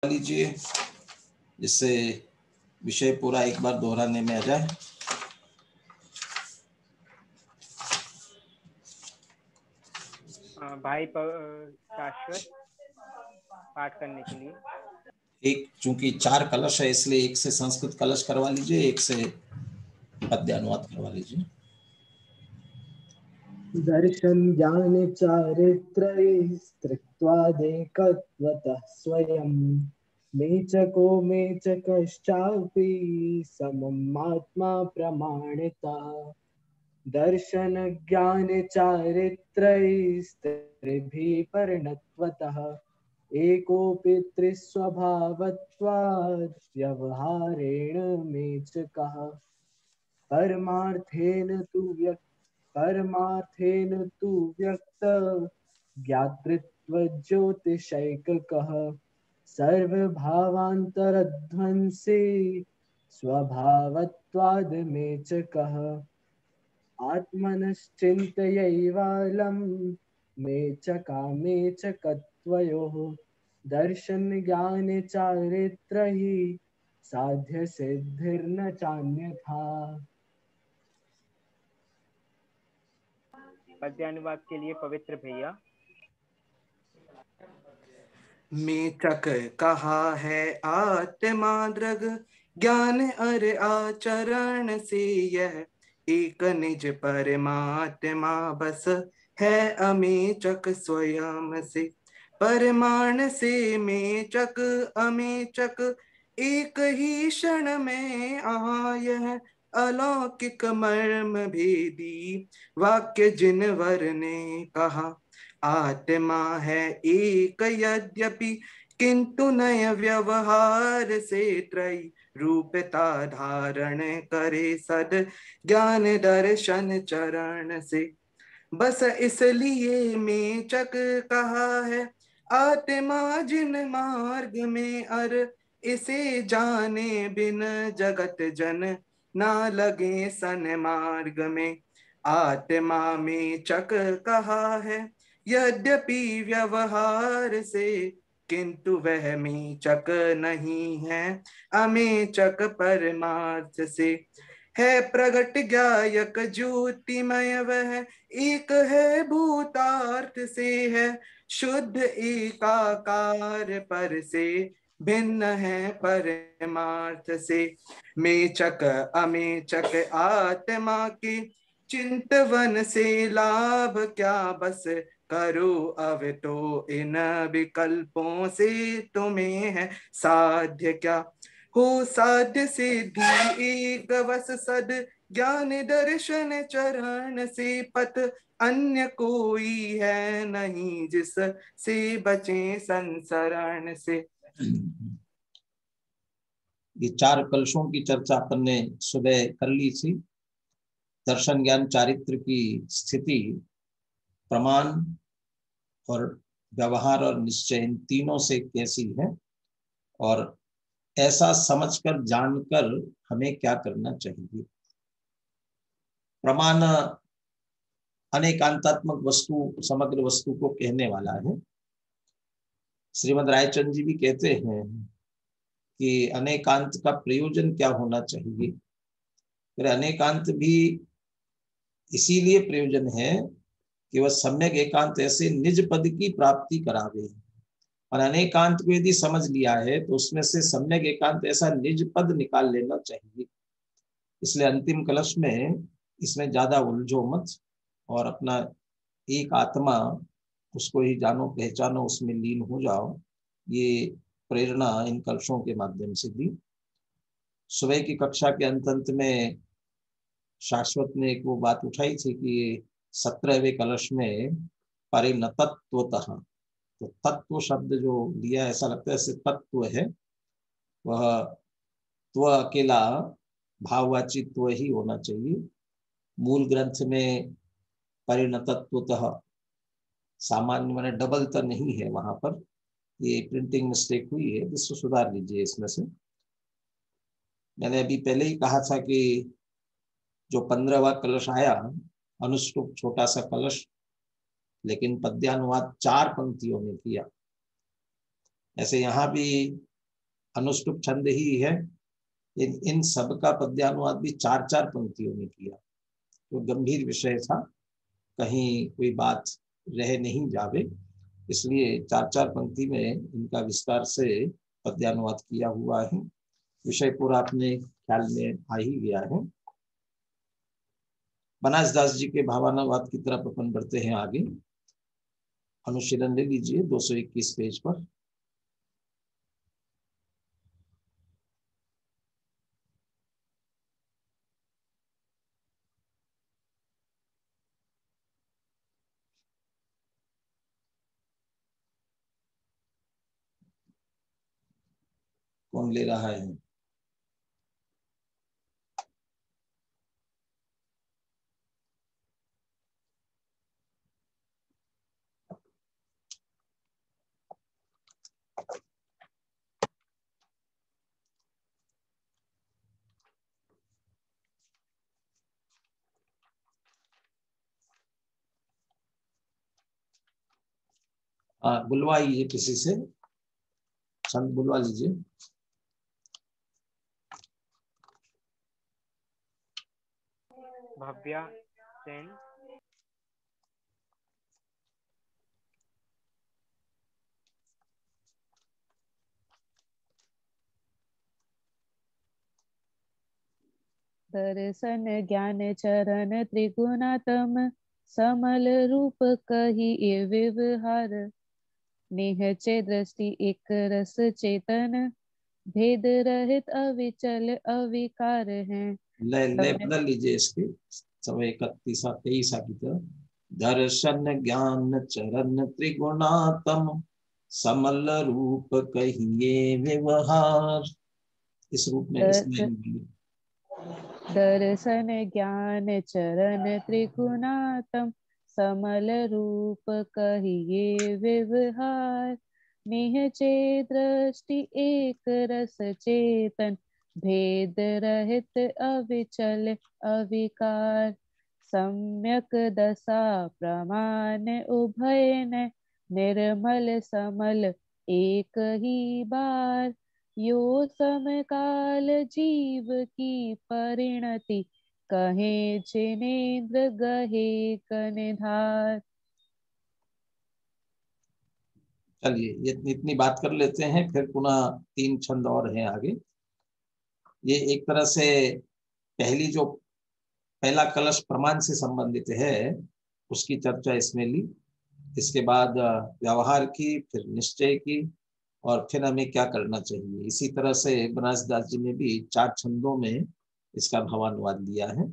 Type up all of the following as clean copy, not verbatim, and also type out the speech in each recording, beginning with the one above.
लीजिए जिससे विषय पूरा एक बार दोहराने में आ जाए। भाई शाश्वत पाठ करने के लिए एक चूंकि 4 कलश है इसलिए एक से संस्कृत कलश करवा लीजिए, एक से पद्यानुवाद करवा लीजिए। दर्शन ज्ञान चारित्रैस्त्रित्वादेकत्वतः स्वयं मेचको मेचकश्चापि सममात्मा प्रमाणितः। दर्शन ज्ञान चारित्रैस्त्रिभिः परिणतवतः एकोऽपि त्रिस्वभावत्वाद् व्यवहारेण मेचकः परमार्थेन तु व्यक्त ज्ञातृत्व ज्योतिषैककः सर्वभावान्तरध्वंसी स्वभावत्वाद् मेचकः आत्मनश्चिन्तयैवालं मेचकामेचकत्वयोः दर्शन ज्ञान चारित्रैः साध्य सिद्धिर्न चान्यथा। पद्यानुवाद के लिए पवित्र भैया। मेचक कहा है आत्मा दृग ज्ञान अर आचरण से यह एक निज परमात्मा बस है अमेचक स्वयं से। परमाण से मेचक अमेचक एक ही क्षण में आय है अलौकिक मर्म भेदी वाक्य जिनवर ने कहा। आत्मा है एक यद्यपि किंतु नय व्यवहार से त्रय रूपता धारण करे सद ज्ञान दर्शन चरण से। बस इसलिए मेचक कहा है आत्मा जिन मार्ग में अर इसे जाने बिन जगत जन ना लगे सन मार्ग में। आत्मा मेचक कहा है यद्यपि व्यवहार से किंतु वह मेचक नहीं है अमेचक परमार्थ से। है प्रगट ज्ञायक ज्योतिमय वह एक है भूतार्थ से है शुद्ध एकाकार पर से भिन्न है परमार्थ से। मेचक अमेचक आत्मा के चिंतवन से लाभ क्या बस करो अब तो इन विकल्पों से तुम्हें है साध्य क्या। हो साध्य सिद्धि एक बस सद ज्ञान दर्शन चरण से पथ अन्य कोई है नहीं जिस से बचे संसरण से। ये 4 कलशों की चर्चा अपन ने सुबह कर ली थी। दर्शन ज्ञान चारित्र की स्थिति, प्रमाण और व्यवहार और निश्चय, इन तीनों से कैसी है और ऐसा समझकर जानकर हमें क्या करना चाहिए। प्रमाण अनेकांतात्मक वस्तु, समग्र वस्तु को कहने वाला है। श्रीमद् रायचंद जी भी कहते हैं कि अनेकांत का प्रयोजन क्या होना चाहिए। फिर अनेकांत भी इसीलिए प्रयोजन है कि वह सम्यक एकांत ऐसे निज पद की प्राप्ति करावे। और अनेकांत को यदि समझ लिया है तो उसमें से सम्यक एकांत ऐसा निज पद निकाल लेना चाहिए। इसलिए अंतिम कलश में इसमें ज्यादा उलझो मत और अपना एक आत्मा उसको ही जानो, पहचानो, उसमें लीन हो जाओ। ये प्रेरणा इन कलशों के माध्यम से दी। सुबह की कक्षा के अंत में शाश्वत ने एक वो बात उठाई थी कि 17वें कलश में परिणतत्वतः, तो तत्व शब्द जो लिया ऐसा लगता है जैसे तत्व है, वह त्व अकेला भाववाची त्व ही होना चाहिए। मूल ग्रंथ में परिणतत्वतः सामान्य माने डबल तो नहीं है, वहां पर ये प्रिंटिंग मिस्टेक हुई है, जिसको सुधार लीजिए। इसमें से मैंने अभी पहले ही कहा था कि जो 15वां कलश आया अनुष्टुप छोटा सा कलश, लेकिन पद्यानुवाद 4 पंक्तियों में किया। ऐसे यहाँ भी अनुष्टुप छंद ही है। इन सब का पद्यानुवाद भी 4-4 पंक्तियों में किया। तो गंभीर विषय था, कहीं कोई बात रह नहीं जावे, इसलिए 4-4 पंक्ति में इनका विस्तार से पद्यानुवाद किया हुआ है। विषय पूरा अपने ख्याल में आ ही गया है। बनास दास जी के भावानुवाद की तरफ अपन बढ़ते हैं आगे। अनुशीलन ले लीजिए 221 पेज पर। कौन ले रहा है? बुलवाइए किसी से, छंद बुलवा लीजिए। भव्या सेन। दर्शन ज्ञान चरण त्रिगुणातम, समल रूप कही व्यवहार, निहचे दृष्टि एक रस चेतन, भेद रहित अविचल अविकार है। ले बदल लीजिए इसके, समय 31-23 की तरह। दर्शन ज्ञान चरण त्रिगुणातम, समल रूप कहिए व्यवहार। इस रूप में दर्शन ज्ञान चरण त्रिगुणातम, समल रूप कहिए व्यवहार, निहचे दृष्टि एक रस चेतन, भेद रहित अविचल अविकार, सम्यक दशा प्रमाण उभय न, निर्मल समल एक ही बार, यो समकाल जीव की परिणति, कहे जिनेन्द्र गहे कनिधार। चलिए ये इतनी बात कर लेते हैं, फिर पुनः 3 छंद और हैं आगे। ये एक तरह से पहला कलश प्रमाण से संबंधित है, उसकी चर्चा इसमें ली। इसके बाद व्यवहार की, फिर निश्चय की, और फिर हमें क्या करना चाहिए। इसी तरह से बनास दास जी ने भी 4 छंदों में इसका भावानुवाद लिया है।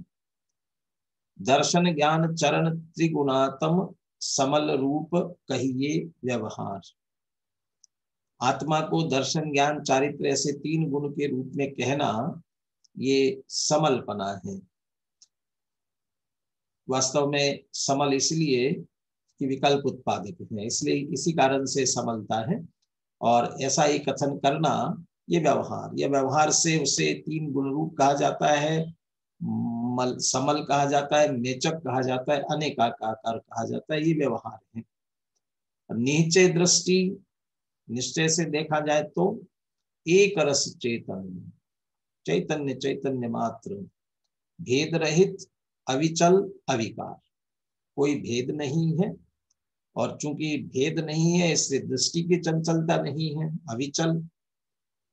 दर्शन ज्ञान चरण त्रिगुणातम, समल रूप कहिए व्यवहार। आत्मा को दर्शन ज्ञान चारित्र ऐसे 3 गुण के रूप में कहना, ये समलपना है। वास्तव में समल इसलिए कि विकल्प उत्पादक है, इसलिए इसी कारण से समलता है। और ऐसा ही कथन करना, ये व्यवहार से उसे 3 गुण रूप कहा जाता है। समल कहा जाता है, मेचक कहा जाता है, अनेकाकार कहा जाता है। ये व्यवहार है। नीचे दृष्टि, निश्चय से देखा जाए तो एक रस चेतन, चैतन्य मात्र, भेद रहित अविचल अविकार, कोई भेद नहीं है। और चूंकि भेद नहीं है, इससे दृष्टि की चंचलता नहीं है। अविचल,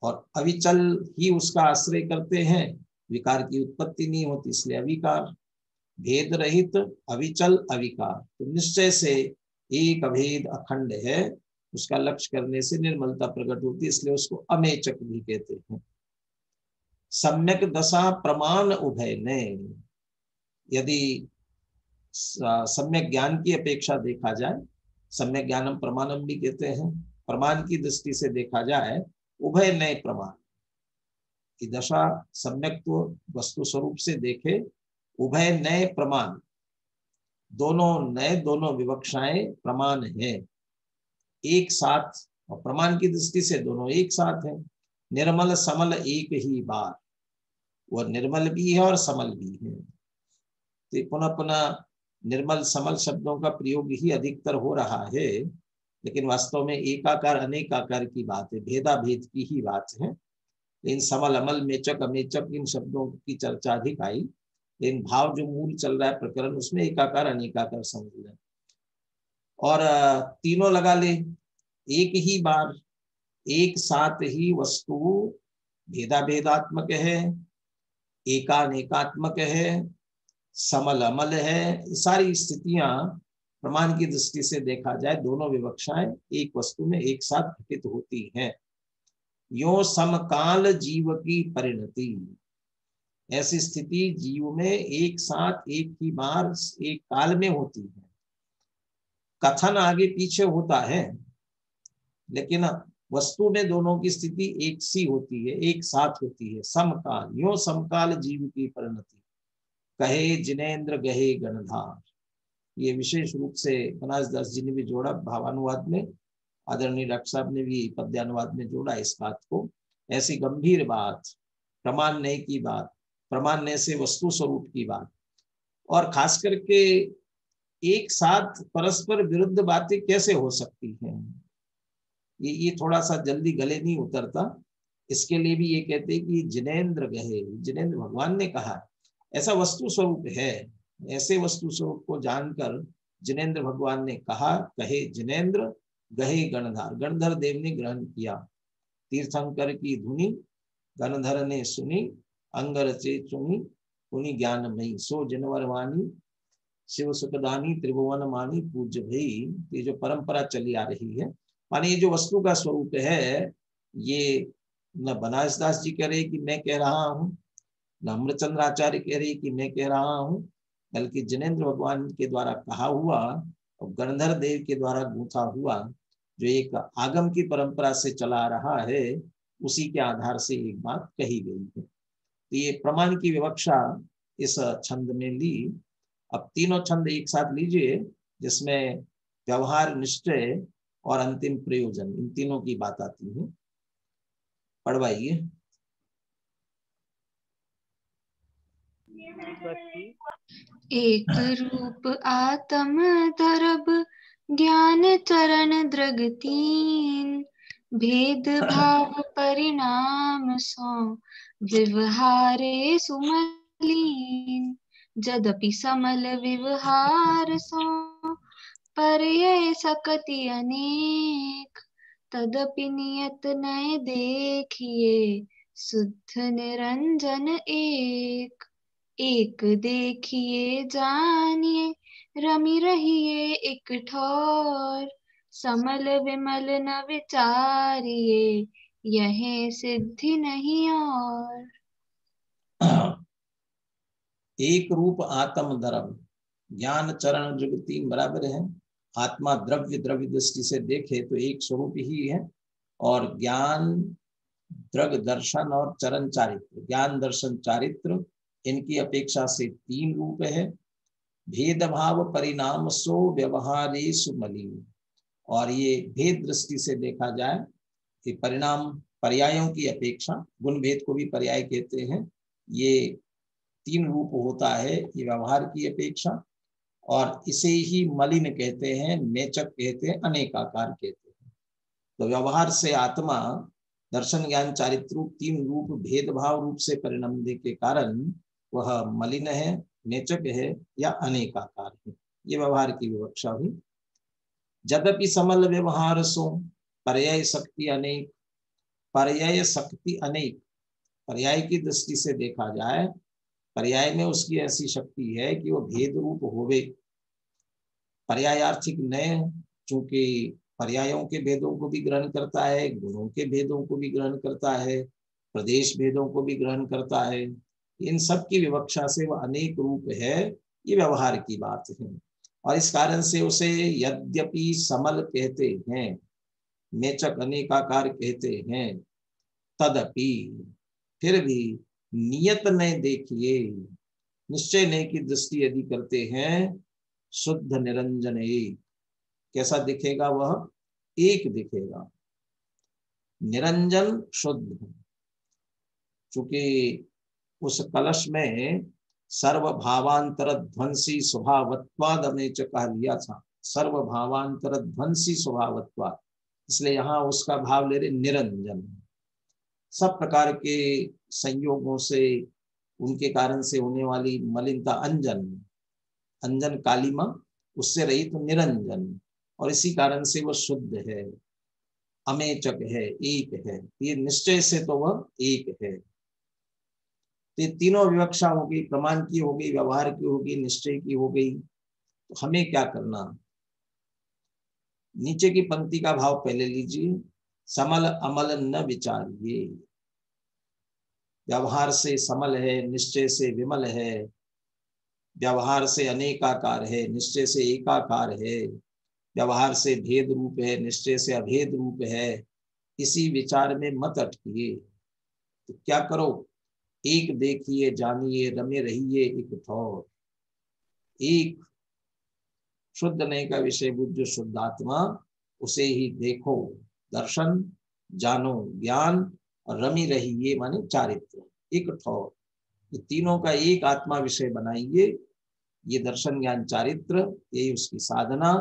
और अविचल ही उसका आश्रय करते हैं, विकार की उत्पत्ति नहीं होती, इसलिए अविकार। भेद रहित अविचल अविकार, तो निश्चय से एक अभेद अखंड है, उसका लक्ष्य करने से निर्मलता प्रकट होती है, इसलिए उसको अमेचक भी कहते हैं। सम्यक दशा प्रमाण उभय ने, यदि सम्यक ज्ञान की अपेक्षा देखा जाए, सम्यक ज्ञानम प्रमाणम भी कहते हैं, प्रमाण की दृष्टि से देखा जाए, उभय नए प्रमाण की दशा सम्यक तो वस्तु स्वरूप से देखे, उभय नए प्रमाण, दोनों नए, दोनों विवक्षाएं प्रमाण हैं एक साथ, और प्रमाण की दृष्टि से दोनों एक साथ हैं। निर्मल समल एक ही बार, वह निर्मल भी है और समल भी है। तो पुनः पुनः निर्मल समल शब्दों का प्रयोग ही अधिकतर हो रहा है, लेकिन वास्तव में एकाकार अनेकाकार की बात है, भेदा भेद की ही बात है। लेकिन समल अमल मेचक अमेचक इन शब्दों की चर्चा अधिक आई, लेकिन भाव जो मूल चल रहा है प्रकरण उसमें एकाकार अनेकाकार समझ लें। और तीनों लगा ले, एक ही बार एक साथ ही वस्तु भेदा भेदात्मक है, एकानेकात्मक है, समल अमल है। सारी स्थितियां प्रमाण की दृष्टि से देखा जाए दोनों विवक्षाएं एक वस्तु में एक साथ घटित होती हैं। यो समकाल जीव की परिणति, ऐसी स्थिति जीव में एक साथ एक ही बार एक काल में होती है। कथन आगे पीछे होता है, लेकिन वस्तु में दोनों की स्थिति एक सी होती है, एक साथ होती है। समकाल, यो समकाल जीव की परिणति, कहे जिनेन्द्र गहे गणधार। ये विशेष रूप से बनास दास जी ने भी जोड़ा भावानुवाद में, आदरणीय डॉक्टर साहब ने भी पद्यानुवाद में जोड़ा इस बात को। ऐसी गंभीर बात, प्रमाणने की बात, प्रमाणने से वस्तु स्वरूप की बात, और खास करके एक साथ परस्पर विरुद्ध बातें कैसे हो सकती हैं, ये थोड़ा सा जल्दी गले नहीं उतरता। इसके लिए भी ये कहते हैं कि जिनेन्द्र गहे, जिनेन्द्र भगवान ने कहा, ऐसा वस्तु स्वरूप है। ऐसे वस्तु स्वरूप को जानकर जिनेन्द्र भगवान ने कहा, कहे जिनेन्द्र गहे गणधार। गणधर देव ने ग्रहण किया, तीर्थंकर की धुनी गणधर ने सुनी, अंगर से चुनी पुनि ज्ञानमयी, सो जनवर वाणी शिव सुखदानी त्रिभुवन मानी पूज्य भई। ये जो परंपरा चली आ रही है, माने ये जो वस्तु का स्वरूप है, ये न बनारस दास जी कह रहे कि मैं कह रहा हूँ, न अमृतचंद्र आचार्य कह रहे कि मैं कह रहा हूँ, बल्कि जिनेन्द्र भगवान के द्वारा कहा हुआ और गणधर देव के द्वारा गूंथा हुआ जो एक आगम की परंपरा से चला रहा है, उसी के आधार से एक बात कही गई है। तो ये प्रमाण की विवक्षा इस छंद में ली। अब तीनों छंद एक साथ लीजिए, जिसमें व्यवहार, निश्चय और अंतिम प्रयोजन, इन तीनों की बात आती है। पढ़वाइए। एक रूप आत्म दरब ज्ञान चरण दृग तीन, भेद भाव परिणाम सो व्यवहारे सुमलीन, जदपि समल व्यवहार सो पर्याय सकति अनेक, तदपि नियत नय देखिए शुद्ध निरंजन एक। एक देखिए जानिए रमि रहिए एक ठौर, समल विमल न विचारिए यह सिद्धि नहीं और। एक रूप आत्म द्रव्य ज्ञान चरण जुग तीन बराबर है। आत्मा द्रव्य, द्रव्य दृष्टि से देखे तो एक स्वरूप ही है, और ज्ञान द्रग दर्शन और चरण चारित्र, ज्ञान दर्शन चारित्र, इनकी अपेक्षा से तीन रूप है। भेदभाव परिणाम सो व्यवहारे सुमलिन, और ये भेद दृष्टि से देखा जाए कि परिणाम पर्यायों की अपेक्षा, गुण भेद को भी पर्याय कहते हैं, ये तीन रूप होता है ये व्यवहार की अपेक्षा, और इसे ही मलिन कहते हैं, मेचक कहते हैं, अनेकाकार कहते हैं। तो व्यवहार से आत्मा दर्शन ज्ञान चारित्र तीन रूप भेदभाव रूप से परिणमने के कारण वह मलिन है, नेचक है या अनेकाकार है। ये व्यवहार की विवक्षा हुई। यद्यपि समल व्यवहार सो पर्याय शक्ति अनेक, पर्याय शक्ति अनेक, पर्याय की दृष्टि से देखा जाए, पर्याय में उसकी ऐसी शक्ति है कि वो भेद रूप होवे। पर्यायार्थिक नए, चूंकि पर्यायों के भेदों को भी ग्रहण करता है, गुणों के भेदों को भी ग्रहण करता है, प्रदेश भेदों को भी ग्रहण करता है, इन सब की विवक्षा से वह अनेक रूप है, ये व्यवहार की बात है। और इस कारण से उसे यद्यपि समल कहते हैं, मेचक अनेकाकार कहते हैं, तदपि फिर भी नियत ने देखिए, निश्चय ने की दृष्टि यदि करते हैं, शुद्ध निरंजन एक, कैसा दिखेगा वह? एक दिखेगा, निरंजन शुद्ध। चूंकि उस कलश में सर्वभावांतर ध्वंसी स्वभावत्वाद में कह लिया था, सर्वभावांतर ध्वंसी स्वभावत्वा, इसलिए यहाँ उसका भाव ले रहे निरंजन। सब प्रकार के संयोगों से, उनके कारण से होने वाली मलिनता, अंजन, अंजन कालिमा, उससे रहित तो निरंजन, और इसी कारण से वह शुद्ध है, अमेचक है, एक है। ये निश्चय से तो वह एक है। ये तीनों विवक्षा हो गई, प्रमाण की हो गई, व्यवहार की हो गई, निश्चय की हो गई। तो हमें क्या करना? नीचे की पंक्ति का भाव पहले लीजिए, समल अमल न विचारिए। व्यवहार से समल है, निश्चय से विमल है, व्यवहार से अनेकाकार है, निश्चय से एकाकार है, व्यवहार से भेद रूप है, निश्चय से अभेद रूप है। इसी विचार में मत अटकिए। तो क्या करो? एक देखिए, जानिए, रमे रहिए एक ठौर। एक शुद्ध नहीं का विषय बुद्ध जो शुद्धात्मा, उसे ही देखो, दर्शन जानो, ज्ञान, और रमी रहिए माने चारित्र, एक ठौर। ये तीनों का एक आत्मा विषय बनाइए। ये दर्शन ज्ञान चारित्र, यही उसकी साधना,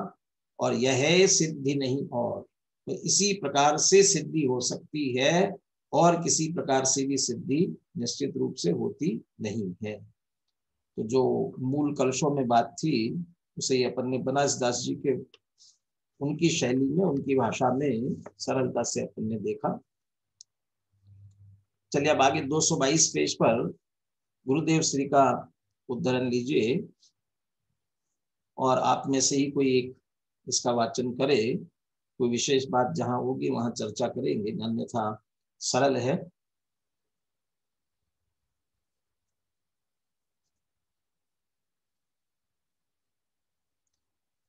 और यह है सिद्धि नहीं और। तो इसी प्रकार से सिद्धि हो सकती है, और किसी प्रकार से भी सिद्धि निश्चित रूप से होती नहीं है। तो जो मूल कलशों में बात थी, उसे अपन ने बनास दास जी के उनकी शैली में, उनकी भाषा में सरलता से अपन ने देखा। चलिए अब आगे 222 पेज पर गुरुदेव श्री का उद्धरण लीजिए, और आप में से ही कोई एक इसका वाचन करे। कोई विशेष बात जहां होगी वहां चर्चा करेंगे, अन्यथा सरल है।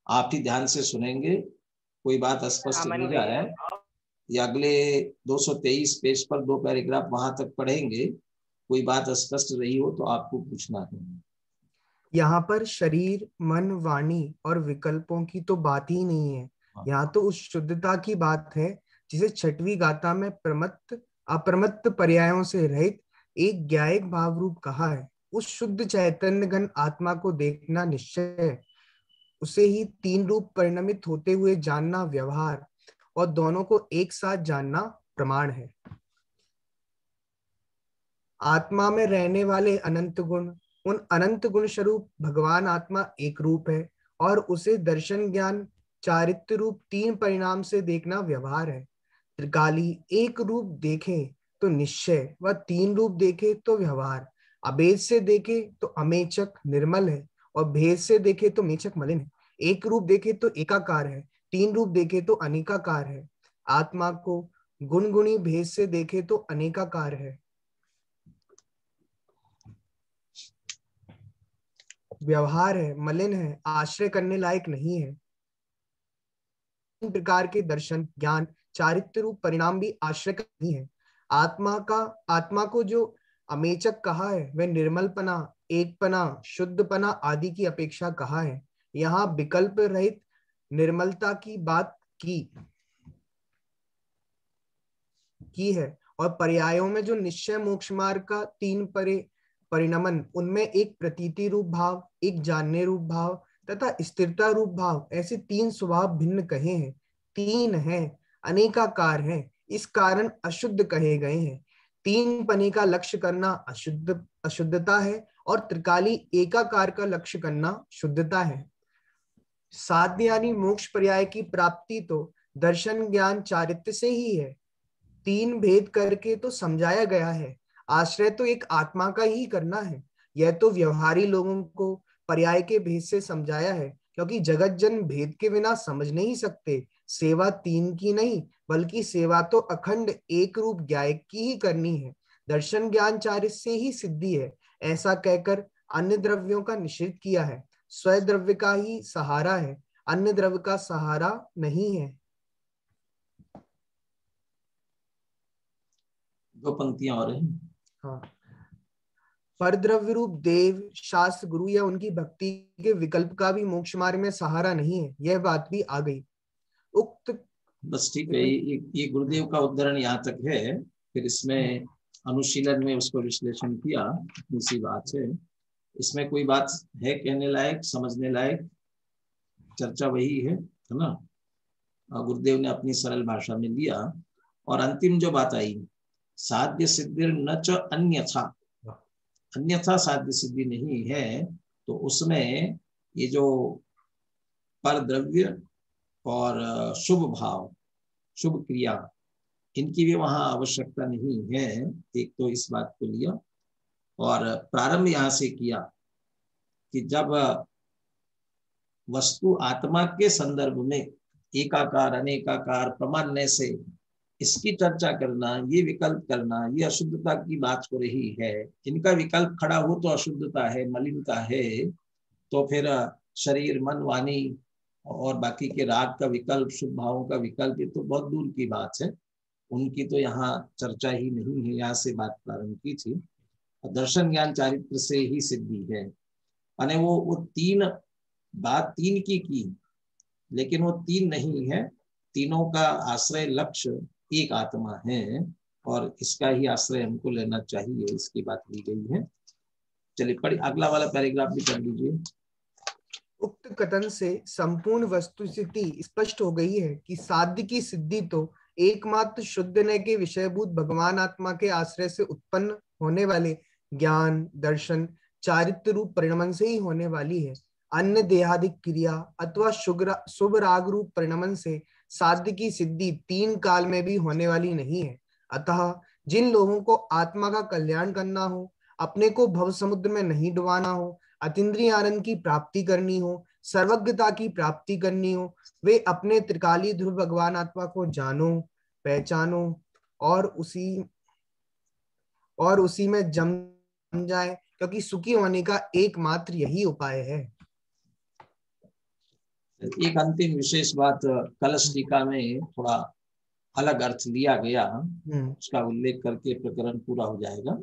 आप ही ध्यान से सुनेंगे, कोई बात स्पष्ट हो जाए, या अगले 223 पेज पर 2 पैराग्राफ वहां तक पढ़ेंगे, कोई बात स्पष्ट रही हो तो आपको पूछना है। यहाँ पर शरीर, मन, वाणी और विकल्पों की तो बात ही नहीं है। यहाँ तो उस शुद्धता की बात है जिसे छठवीं गाथा में प्रमत्त अप्रमत्त पर्यायों से रहित एक ज्ञायक भाव रूप कहा है। उस शुद्ध चैतन्य घन आत्मा को देखना निश्चय है, उसे ही तीन रूप परिणमित होते हुए जानना व्यवहार, और दोनों को एक साथ जानना प्रमाण है। आत्मा में रहने वाले अनंत गुण, उन अनंत गुण स्वरूप भगवान आत्मा एक रूप है, और उसे दर्शन ज्ञान चारित्र रूप तीन परिणाम से देखना व्यवहार है। त्रिकाली एक रूप देखे तो निश्चय, व तीन रूप देखे तो व्यवहार। अभेद से देखे तो अमेचक निर्मल है, और भेद से देखे तो मेचक मलिन है। एक रूप देखे तो एकाकार है, तीन रूप देखे तो अनेकाकार है। आत्मा को गुण गुणी भेद से देखे तो अनेकाकार है, व्यवहार है, मलिन है, आश्रय करने लायक नहीं है। इन प्रकार के दर्शन ज्ञान चारित्र रूप परिणाम भी आश्रय नहीं है। आत्मा को जो अमेचक कहा है, वह निर्मलपना, एकपना, शुद्धपना आदि की अपेक्षा कहा है। यहाँ विकल्प रहित निर्मलता की बात की है, और पर्यायों में जो निश्चय मोक्ष मार्ग का तीन परिणमन, उनमें एक प्रतीति रूप भाव, एक जानने रूप भाव तथा स्थिरता रूप भाव, ऐसे तीन स्वभाव भिन्न कहे हैं। तीन हैं, अनेकाकार हैं, इस कारण अशुद्ध कहे गए हैं। तीन पने का लक्ष्य करना अशुद्धता है, और त्रिकाली एकाकार का लक्ष्य करना शुद्धता है। साध्य यानी मोक्ष पर्याय की प्राप्ति तो दर्शन ज्ञान चारित्र से ही है। तीन भेद करके तो समझाया गया है, आश्रय तो एक आत्मा का ही करना है। यह तो व्यवहारी लोगों को पर्याय के भेद से समझाया है, क्योंकि जगत जन भेद के बिना समझ नहीं सकते। सेवा तीन की नहीं, बल्कि सेवा तो अखंड एक रूप ज्ञायक की ही करनी है। दर्शन ज्ञान चारित्र से ही सिद्धि है, ऐसा कहकर अन्य द्रव्यों का निषेध किया है। स्वयं द्रव्य का ही सहारा है, अन्य द्रव्य का सहारा नहीं है। दो पंक्तियां और हैं। हाँ, पर द्रव्य रूप देव, शास्त्र, गुरु या उनकी भक्ति के विकल्प का भी मोक्ष मार्ग में सहारा नहीं है, यह बात भी आ गई। उक्त बस ठीक है, ये गुरुदेव का उद्धरण यहाँ तक है। फिर इसमें अनुशीलन में उसको विश्लेषण किया, इसी बात है। इसमें कोई बात है कहने लायक, समझने लायक? चर्चा वही है ना। गुरुदेव ने अपनी सरल भाषा में दिया। और अंतिम जो बात आई, साध्य सिद्धि न च अन्यथा, अन्यथा साध्य सिद्धि नहीं है, तो उसमें ये जो पर द्रव्य और शुभ भाव, शुभ क्रिया, इनकी भी वहां आवश्यकता नहीं है। एक तो इस बात को लिया, और प्रारंभ यहां से किया कि जब वस्तु आत्मा के संदर्भ में एकाकार अनेकाकार प्रमाणने से इसकी चर्चा करना, ये विकल्प करना, ये अशुद्धता की बात हो रही है। इनका विकल्प खड़ा हो तो अशुद्धता है, मलिनता है, तो फिर शरीर मन वाणी और बाकी के राग का विकल्प, शुभ भावों का विकल्प, ये तो बहुत दूर की बात है, उनकी तो यहाँ चर्चा ही नहीं है। यहाँ से बात प्रारंभ की थी। दर्शन ज्ञान चारित्र से ही सिद्धि है, माने वो तीन बात तीन की, लेकिन वो तीन नहीं है, तीनों का आश्रय लक्ष्य एक आत्मा है, और इसका ही आश्रय हमको लेना चाहिए, इसकी बात ली गई है। चलिए पढ़िए, अगला वाला पैराग्राफ भी पढ़ लीजिए। उक्त कथन से संपूर्ण वस्तुस्थिति स्पष्ट हो गई है कि साध्य की सिद्धि तो एकमात्र शुद्ध न के विषयभूत भगवान आत्मा के आश्रय से उत्पन्न होने वाले ज्ञान दर्शन चारित्र रूप परिणमन से ही होने वाली है। अन्य देहादिक क्रिया अथवा शुभ राग रूप परिणमन से साध्य की सिद्धि तीन काल में भी होने वाली नहीं है। अतः जिन लोगों को आत्मा का कल्याण करना हो, अपने को भव समुद्र में नहीं डुबाना हो, अतीन्द्रिय आनंद की प्राप्ति करनी हो, सर्वज्ञता की प्राप्ति करनी हो, वे अपने त्रिकाली ध्रुव भगवान आत्मा को जानो, पहचानो और उसी में जम जाए, क्योंकि सुखी होने का एकमात्र यही उपाय है। एक अंतिम विशेष बात कलश टीका में थोड़ा अलग अर्थ लिया गया, उसका उल्लेख करके प्रकरण पूरा हो जाएगा।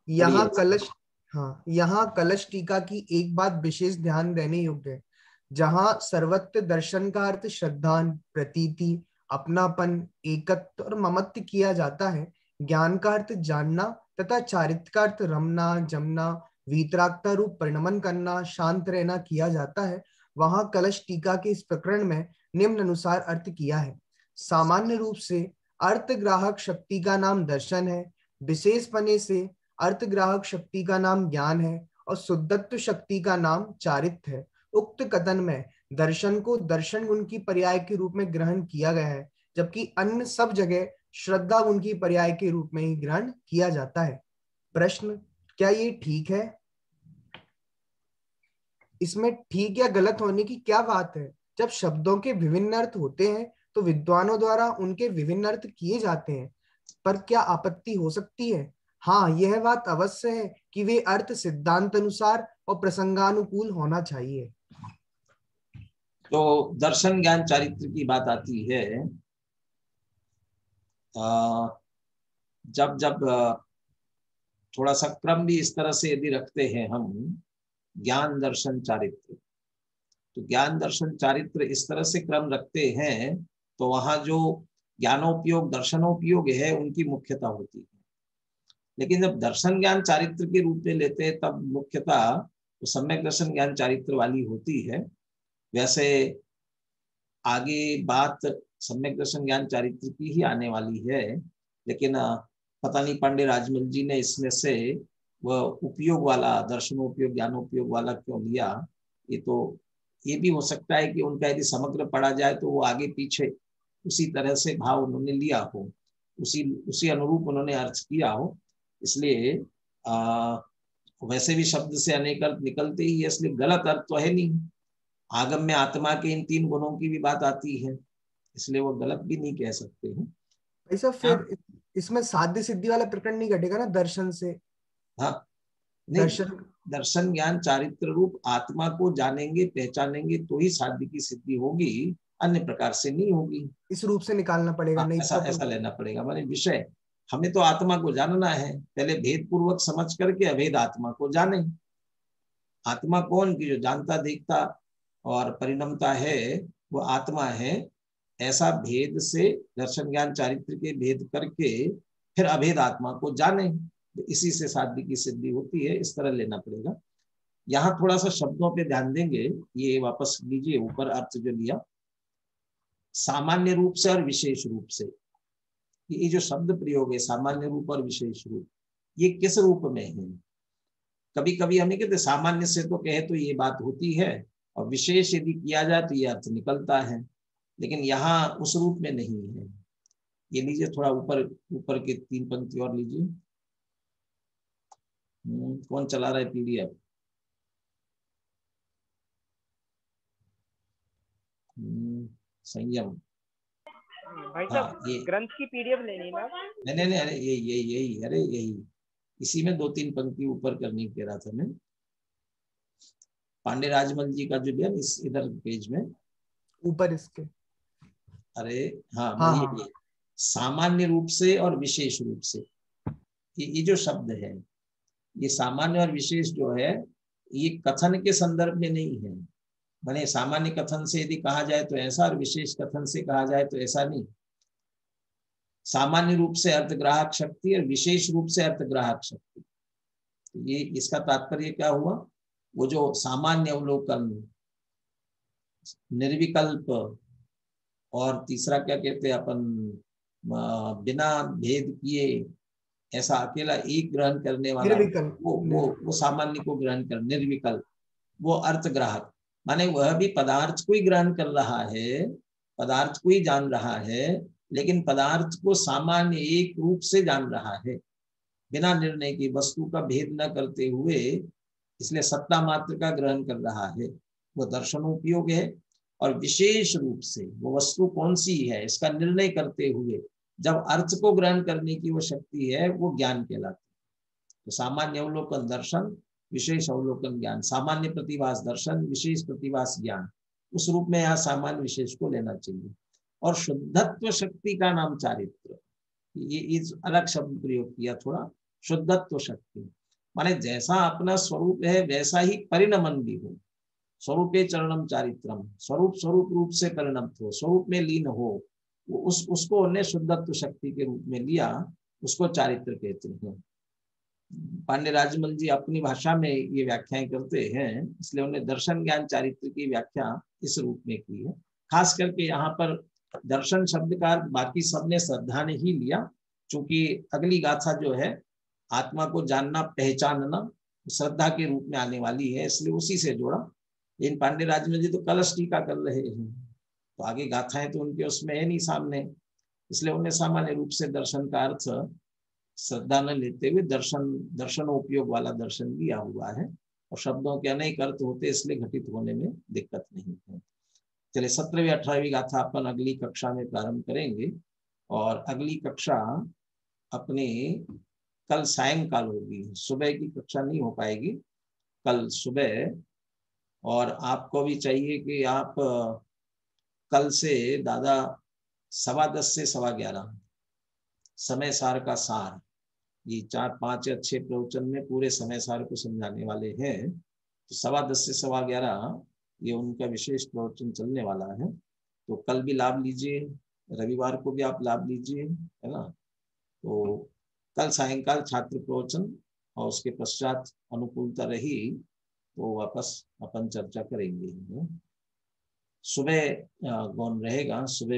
यहाँ कलश टीका की एक बात विशेष ध्यान देने योग्य है। जहाँ सर्वत्र दर्शन का अर्थ श्रद्धान, प्रतीति, अपनापन, एकत्व और ममत्व किया जाता है, ज्ञान का अर्थ जानना तथा चारित्र का अर्थ रमना, जमना, वीतरागता रूप परिणमन करना, शांत रहना किया जाता है, वहां कलश टीका के इस प्रकरण में निम्न अनुसार अर्थ किया है। सामान्य रूप से अर्थग्राहक शक्ति का नाम दर्शन है, विशेष पने से अर्थग्राहक शक्ति का नाम ज्ञान है और शुद्धत्व शक्ति का नाम चारित्र है। उक्त कथन में दर्शन को दर्शन गुण की पर्याय के रूप में ग्रहण किया गया है, जबकि अन्य सब जगह श्रद्धा गुण की पर्याय के रूप में ही ग्रहण किया जाता है। प्रश्न, क्या ये ठीक है? इसमें ठीक या गलत होने की क्या बात है? जब शब्दों के विभिन्न अर्थ होते हैं तो विद्वानों द्वारा उनके विभिन्न अर्थ किए जाते हैं, पर क्या आपत्ति हो सकती है? हाँ, यह बात अवश्य है कि वे अर्थ सिद्धांत अनुसार और प्रसंगानुकूल होना चाहिए। तो दर्शन ज्ञान चारित्र की बात आती है, जब जब थोड़ा सा क्रम भी इस तरह से यदि रखते हैं हम, ज्ञान दर्शन चारित्र, तो ज्ञान दर्शन चारित्र इस तरह से क्रम रखते हैं, तो वहां जो ज्ञानोपयोग दर्शनोपयोग है उनकी मुख्यता होती है। लेकिन जब दर्शन ज्ञान चारित्र के रूप में लेते हैं तब मुख्यता तो सम्यक दर्शन ज्ञान चारित्र वाली होती है। वैसे आगे बात सम्यक दर्शन ज्ञान चारित्र की ही आने वाली है, लेकिन पता नहीं पांडे राजमल जी ने इसमें से वह उपयोग वाला, दर्शनोपयोग ज्ञानोपयोग वाला क्यों लिया। ये भी हो सकता है कि उनका यदि समग्र पढ़ा जाए तो वो आगे पीछे उसी तरह से भाव उन्होंने लिया हो, उसी अनुरूप उन्होंने अर्थ किया हो। इसलिए वैसे भी शब्द से अनेक अर्थ निकलते ही है, इसलिए गलत अर्थ तो है नहीं। आगम में आत्मा के इन तीन गुणों की भी बात आती है, इसलिए वो गलत भी नहीं कह सकते हैं। ऐसा फिर इसमें साध्य सिद्धि वाला प्रकरण नहीं घटेगा ना दर्शन से? हाँ, दर्शन ज्ञान चारित्र रूप आत्मा को जानेंगे पहचानेंगे तो ही साध्य की सिद्धि होगी, अन्य प्रकार से नहीं होगी। इस रूप से निकालना पड़ेगा। नहीं ऐसा लेना पड़ेगा। माने विषय हमें तो आत्मा को जानना है, पहले भेद पूर्वक समझ करके अभेद आत्मा को जाने। आत्मा कौन की जो जानता देखता और परिणमता है वो आत्मा है, ऐसा भेद से दर्शन ज्ञान चारित्र के भेद करके फिर अभेद आत्मा को जाने, तो इसी से साध्य की सिद्धि होती है। इस तरह लेना पड़ेगा। यहाँ थोड़ा सा शब्दों पे ध्यान देंगे, ये वापस लीजिए ऊपर अर्थ जो लिया, सामान्य रूप से और विशेष रूप से। ये जो शब्द प्रयोग है सामान्य रूप और विशेष रूप, ये किस रूप में है? कभी कभी हमें कहते सामान्य से तो कहे तो ये बात होती है, और विशेष यदि किया जाए तो ये अर्थ निकलता है, लेकिन यहाँ उस रूप में नहीं है। ये लीजिए थोड़ा ऊपर, ऊपर के 3 पंक्ति और लीजिए। कौन चला रहा है पीडीएफ? संयम। भाई हाँ साहब ये ग्रंथ की पीडीएफ लेनी ना? नहीं, अरे यही अरे यही, इसी में 2-3 पंक्ति ऊपर करने कह रहा था मैं। पांडे राजमल जी का जो दिया इस इधर पेज में ऊपर इसके, अरे हाँ, हाँ ये सामान्य रूप से और विशेष रूप से, ये जो शब्द है, ये सामान्य और विशेष जो है, ये कथन के संदर्भ में नहीं है। माने सामान्य कथन से यदि कहा जाए तो ऐसा, और विशेष कथन से कहा जाए तो ऐसा नहीं। सामान्य रूप से अर्थग्राहक शक्ति और विशेष रूप से अर्थग्राहक शक्ति, तो ये इसका तात्पर्य क्या हुआ? वो जो सामान्य अवलोकन, निर्विकल्प, और तीसरा क्या कहते हैं अपन, बिना भेद किए ऐसा अकेला एक ग्रहण करने वाला, वो सामान्य को ग्रहण कर, निर्विकल्प, वो अर्थग्राहक, माने वह भी पदार्थ को ही ग्रहण कर रहा है, पदार्थ को ही जान रहा है, लेकिन पदार्थ को सामान्य एक रूप से जान रहा है, बिना निर्णय की, वस्तु का भेद न करते हुए, इसलिए सत्ता मात्र का ग्रहण कर रहा है, वो दर्शनोपयोग है। और विशेष रूप से वो वस्तु कौन सी है इसका निर्णय करते हुए जब अर्थ को ग्रहण करने की वो शक्ति है, वो ज्ञान कहलाती है। तो सामान्य अवलोकन दर्शन, विशेष अवलोकन ज्ञान, सामान्य प्रतिभास दर्शन, विशेष प्रतिभास ज्ञान, उस रूप में यहाँ सामान्य विशेष को लेना चाहिए। और शुद्धत्व शक्ति का नाम चारित्र, ये अलग शब्द प्रयोग किया थोड़ा, शुद्धत्व शक्ति माने जैसा अपना स्वरूप है वैसा ही परिणमन भी हो। स्वरूपे चरणम चारित्रम, स्वरूप स्वरूप रूप से परिणत हो, स्वरूप में लीन हो, उसको उन्हें शुद्धत्व शक्ति के रूप में लिया, उसको चारित्र कहते हैं। पांडे राजमल जी अपनी भाषा में ये व्याख्याएं करते हैं, इसलिए उन्हें दर्शन ज्ञान चारित्र की व्याख्या इस रूप में की है। खास करके यहाँ पर दर्शन शब्द का बाकी सबने श्रद्धा ने ही लिया, क्योंकि अगली गाथा जो है आत्मा को जानना पहचानना श्रद्धा के रूप में आने वाली है, इसलिए उसी से जोड़ा। लेकिन पांडे राजमल जी तो कलश टीका कर रहे हैं, तो आगे गाथाएं तो उनके उसमें है नहीं सामने, इसलिए उन्हें सामान्य रूप से दर्शन का अर्थ श्रद्धा न लेते हुए दर्शनोपयोग वाला दर्शन लिया हुआ है। और शब्दों के अनेक अर्थ होते, इसलिए घटित होने में दिक्कत नहीं है। चलिए 17वीं 18वीं गाथा अपन अगली कक्षा में प्रारंभ करेंगे, और अगली कक्षा अपने कल सायंकाल होगी, सुबह की कक्षा नहीं हो पाएगी, कल सुबह। और आपको भी चाहिए कि आप कल से दादा 10:15 से 11:15 समय सार का सार, ये 4, 5 या 6 प्रवचन में पूरे समय सार को समझाने वाले हैं। तो 10:15 से 11:15 ये उनका विशेष प्रवचन चलने वाला है, तो कल भी लाभ लीजिए, रविवार को भी आप लाभ लीजिए, है ना। तो कल सायंकाल छात्र प्रवचन, और उसके पश्चात अनुकूलता रही तो वापस अपन चर्चा करेंगे। सुबह गौन रहेगा, सुबह